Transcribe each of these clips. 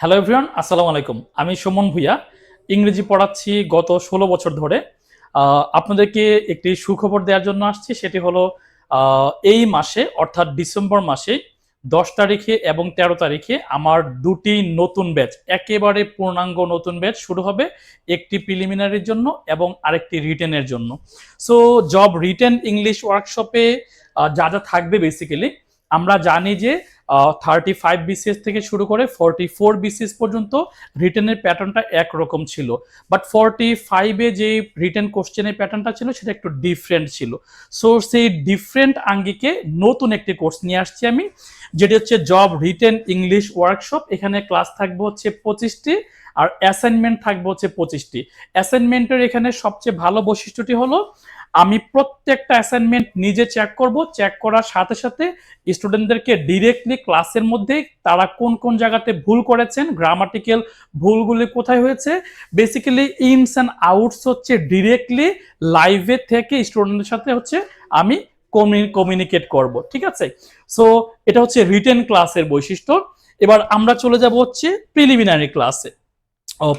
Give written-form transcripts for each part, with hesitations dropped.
Hello everyone, আসসালামু আলাইকুম। আমি সুমন ভুইয়া, ইংরেজি পড়াচ্ছি গত ১৬ বছর ধরে। আপনাদেরকে একটি সুখবর দেওয়ার জন্য আসছি, সেটি হলো এই মাসে অর্থাৎ ডিসেম্বর মাসে ১০ তারিখে এবং ১৩ তারিখে আমার দুটি নতুন ব্যাচ, একেবারে পূর্ণাঙ্গ নতুন ব্যাচ শুরু হবে। একটি প্রিলিমিনারির জন্য এবং আরেকটি রিটেনের জন্য। সো জব রিটেন ইংলিশ ওয়ার্কশপে যা যা থাকবে বেসিক্যালি আমরা জানি যে 35 বিসিএস থেকে শুরু করে 44 বিসিএস পর্যন্ত রিটেনের প্যাটার্নটা একরকম ছিল, বাট 45-এ যে রিটেন কোশ্চেনের প্যাটার্নটা ছিল সেটা একটু ডিফারেন্ট ছিল। সো সেই ডিফারেন্ট আঙ্গিকে নতুন একটি কোর্স নিয়ে আসছি আমি, যেটি হচ্ছে জব রিটেন ইংলিশ ওয়ার্কশপ। এখানে ক্লাস থাকবে হচ্ছে 25টি আর অ্যাসাইনমেন্ট থাকবে হচ্ছে 25টি। অ্যাসাইনমেন্টের এখানে সবচেয়ে ভালো বৈশিষ্ট্যটি হলো আমি প্রত্যেকটা অ্যাসাইনমেন্ট নিজে চেক করব, চেক করার সাথে সাথে স্টুডেন্টদেরকে ডিরেক্টলি ক্লাসের মধ্যে তারা কোন কোন জায়গাতে ভুল করেছেন, গ্রামাটিক্যাল ভুলগুলি কোথায় হয়েছে, বেসিক্যালি ইনস অ্যান্ড আউটস হচ্ছে ডিরেক্টলি লাইভে থেকে স্টুডেন্টের সাথে হচ্ছে আমি কমিউনিকেট করব। ঠিক আছে, সো এটা হচ্ছে রিটেন ক্লাসের বৈশিষ্ট্য। এবার আমরা চলে যাব হচ্ছে প্রিলিমিনারি ক্লাসে।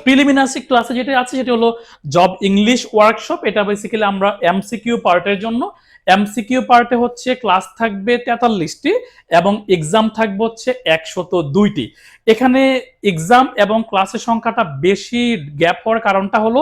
প্রিলিমিনারি ক্লাসে যেটা আছে সেটা হলো জব ইংলিশ ওয়ার্কশপ। এটা বেসিক্যালি আমরা এমসিকিউ পার্টের জন্য। এমসিকিউ পার্টে হচ্ছে ক্লাস থাকবে 43টি এবং এক্সাম থাকবে হচ্ছে 102টি। এখানে এক্সাম এবং ক্লাসের সংখ্যাটা বেশি গ্যাপ হওয়ার কারণটা হলো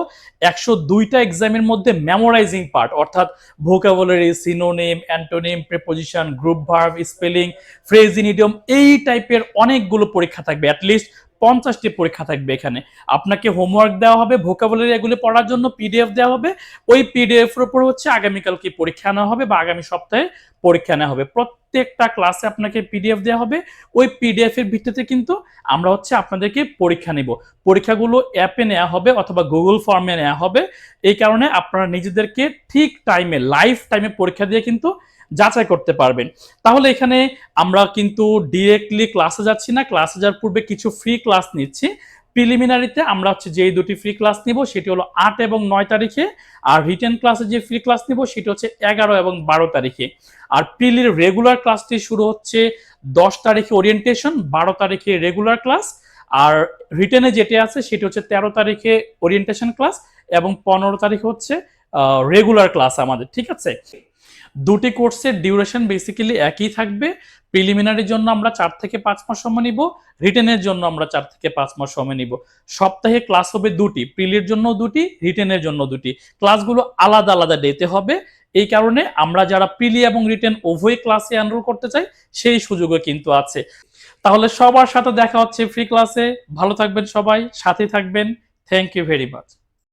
102টা এক্সামের মধ্যে মেমোরাইজিং পার্ট, অর্থাৎ vocabulary, synonym, antonym, preposition, group verb, spelling, phrase in idiom, এই টাইপের অনেকগুলো পরীক্ষা থাকবে। অ্যাটলিস্ট 50টি পরীক্ষা থাকবে এখানে। আপনাকে হোমওয়ার্ক দেওয়া হবে, ভোকাবুলারি এগুলো পড়ার জন্য পিডিএফ দেওয়া হবে। ওই পিডিএফ এর উপর হচ্ছে আগামীকালকে পরীক্ষা নেওয়া হবে বা আগামী সপ্তাহে পরীক্ষা নেওয়া হবে। প্রত্যেকটা ক্লাসে আপনাকে পিডিএফ দেওয়া হবে। ওই পিডিএফ এর ভিত্তিতে কিন্তু আমরা হচ্ছে আপনাদেরকে পরীক্ষা নিব। পরীক্ষাগুলো অ্যাপে নেওয়া হবে অথবা গুগল ফর্মে নেওয়া হবে। এই কারণে আপনারা নিজেদেরকে ঠিক টাইমে, লাইভ টাইমে পরীক্ষা দিয়ে কিন্তু যাচাই করতে পারবেন। তাহলে এখানে আমরা কিন্তু ডিরেক্টলি ক্লাসে যাচ্ছি না, ক্লাসে যাওয়ার পূর্বে কিছু ফ্রি ক্লাস নিচ্ছি। প্রিলিমিনারিতে আমরা হচ্ছে যেই দুটি ফ্রি ক্লাস নিব সেটি হলো 8 এবং 9 তারিখে, আর রিটেন ক্লাসে যে ফ্রি ক্লাস নিব সেটি হচ্ছে 11 এবং 12 তারিখে। আর প্রিলির রেগুলার ক্লাসটি শুরু হচ্ছে 10 তারিখে ওরিয়েন্টেশন, 12 তারিখে রেগুলার ক্লাস। আর রিটেনে যেটি আছে সেটি হচ্ছে 13 তারিখে ওরিয়েন্টেশন ক্লাস এবং 15 তারিখে হচ্ছে রেগুলার ক্লাস আমাদের। ঠিক আছে, দুটি কোর্সের ডিউরেশন বেসিক্যালি একই থাকবে। প্রিলিমিনারির জন্য আমরা 4 থেকে 5 মাস সময় নিব, রিটেনের জন্য আমরা 4 থেকে 5 মাস সময় নিব। সপ্তাহে ক্লাস হবে দুটি, প্রিলির জন্য দুটি, রিটেনের জন্য দুটি। ক্লাসগুলো আলাদা আলাদা ডেতে হবে। এই কারণে আমরা যারা প্রিলি এবং রিটেন উভয় ক্লাসে এনরোল করতে চাই সেই সুযোগও কিন্তু আছে। তাহলে সবার সাথে দেখা হচ্ছে ফ্রি ক্লাসে। ভালো থাকবেন সবাই, সাথে থাকবেন। Thank you very much.